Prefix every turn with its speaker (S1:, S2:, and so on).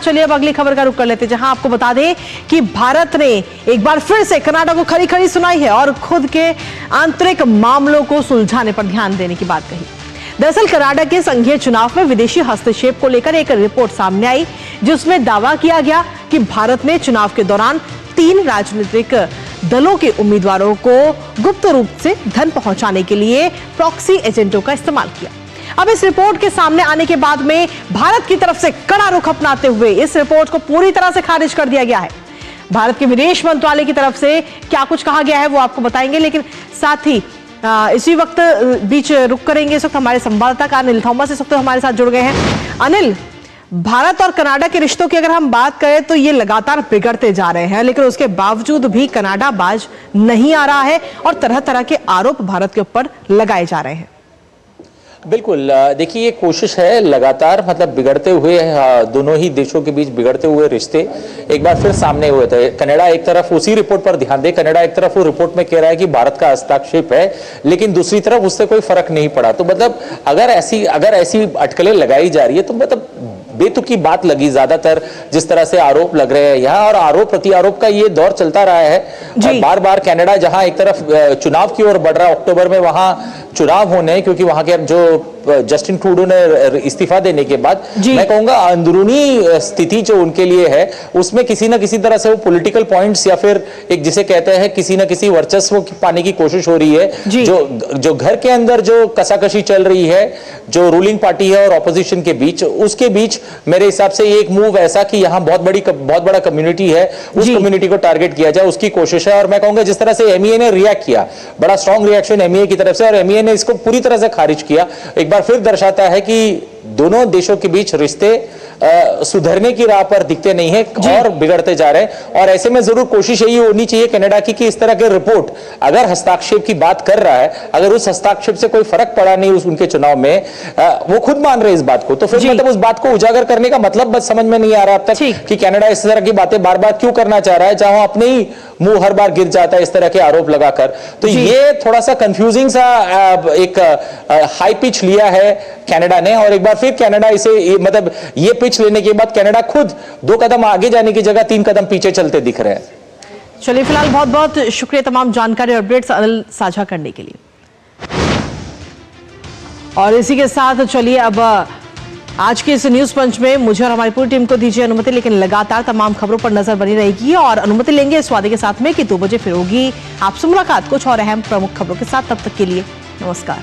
S1: चलिए अब अगली खबर का रुख कर लेते हैं, जहां आपको बता दें कि भारत ने एक बार फिर से कनाडा को खरी खरी सुनाई है और खुद के आंतरिक मामलों को सुलझाने पर ध्यान देने की बात कही। दरअसल कनाडा के संघीय चुनाव में विदेशी हस्तक्षेप को लेकर एक रिपोर्ट सामने आई, जिसमें दावा किया गया कि भारत ने चुनाव के दौरान 3 राजनीतिक दलों के उम्मीदवारों को गुप्त रूप से धन पहुंचाने के लिए प्रॉक्सी एजेंटों का इस्तेमाल किया। अब इस रिपोर्ट के सामने आने के बाद में भारत की तरफ से कड़ा रुख अपनाते हुए इस रिपोर्ट को पूरी तरह से खारिज कर दिया गया है। भारत के विदेश मंत्रालय की तरफ से क्या कुछ कहा गया है वो आपको बताएंगे, लेकिन साथ ही इसी वक्त बीच रुक करेंगे। इस वक्त हमारे संवाददाता अनिल थॉमस इस वक्त हमारे साथ जुड़ गए हैं। अनिल, भारत और कनाडा के रिश्तों की अगर हम बात करें तो ये लगातार बिगड़ते जा रहे हैं, लेकिन उसके बावजूद भी कनाडा बाज नहीं आ रहा है और तरह तरह के आरोप भारत के ऊपर लगाए जा रहे हैं।
S2: बिल्कुल, देखिए ये कोशिश है लगातार, मतलब बिगड़ते हुए दोनों ही देशों के बीच बिगड़ते हुए रिश्ते एक बार फिर सामने हुए थे। कनाडा एक तरफ उसी रिपोर्ट पर ध्यान दे, कनाडा एक तरफ वो रिपोर्ट में कह रहा है कि भारत का हस्तक्षेप है, लेकिन दूसरी तरफ उससे कोई फर्क नहीं पड़ा। तो मतलब अगर ऐसी अटकलें लगाई जा रही है तो मतलब बेतुकी बात लगी ज्यादातर, जिस तरह से आरोप लग रहे हैं यहाँ, और आरोप प्रति आरोप का ये दौर चलता रहा है। बार बार कनाडा जहां एक तरफ चुनाव की ओर बढ़ रहा है, अक्टूबर में वहां चुनाव होने हैं, क्योंकि वहां के जो जस्टिन ट्रूडो ने इस्तीफा देने के बाद मैं कहूंगा अंदरूनी स्थिति जो उनके लिए है उसमें किसी ना किसी तरह से वो पॉलिटिकल पॉइंट्स या फिर एक जिसे कहते हैं किसी ना किसी वर्चस्व पाने की कोशिश हो रही है। जो घर के अंदर जो कसाकशी चल रही है, जो रूलिंग पार्टी है और ऑपोजिशन के बीच, उसके बीच मेरे हिसाब से एक मूव ऐसा कि यहाँ बहुत बड़ा कम्युनिटी है, उस कम्युनिटी को टारगेट किया जाए, उसकी कोशिश है। और मैं कहूंगा जिस तरह से एमईए ने रिएक्ट किया, बड़ा स्ट्रॉन्ग रिएक्शन एमईए की तरफ से, और एमईए ने इसको पूरी तरह से खारिज किया, एक बार फिर दर्शाता है कि दोनों देशों के बीच रिश्ते सुधरने की राह पर दिखते नहीं है और बिगड़ते जा रहे हैं। और ऐसे में जरूर कोशिश यही होनी चाहिए कनाडा की कि इस तरह के रिपोर्ट अगर हस्तक्षेप की बात कर रहा है, अगर उस हस्तक्षेप से कोई फर्क पड़ा नहीं उनके चुनाव में, वो खुद मान रहे इस बात को, तो फिर मतलब उस बात को उजागर करने का मतलब बस समझ में नहीं आ रहा अब तक कि कनाडा इस तरह की बातें बार बार क्यों करना चाह रहा है, जहां अपने ही मुंह हर बार गिर जाता है इस तरह के आरोप लगाकर। तो ये थोड़ा सा कंफ्यूजिंग सा एक हाई पिच लिया है कनाडा ने, और एक बार फिर कनाडा इसे मतलब ये पिच लेने के बाद कनाडा खुद 2 कदम आगे जाने की जगह 3 कदम पीछे चलते दिख रहे हैं।
S1: चलिए, फिलहाल बहुत बहुत शुक्रिया तमाम जानकारी और अपडेट्स अनिल साझा करने के लिए। और इसी के साथ चलिए अब आज के इस न्यूज पंच में मुझे और हमारी पूरी टीम को दीजिए अनुमति, लेकिन लगातार तमाम खबरों पर नजर बनी रहेगी और अनुमति लेंगे इस वादे के साथ में कि 2 बजे फिर होगी आपसे मुलाकात कुछ और अहम प्रमुख खबरों के साथ। तब तक के लिए नमस्कार।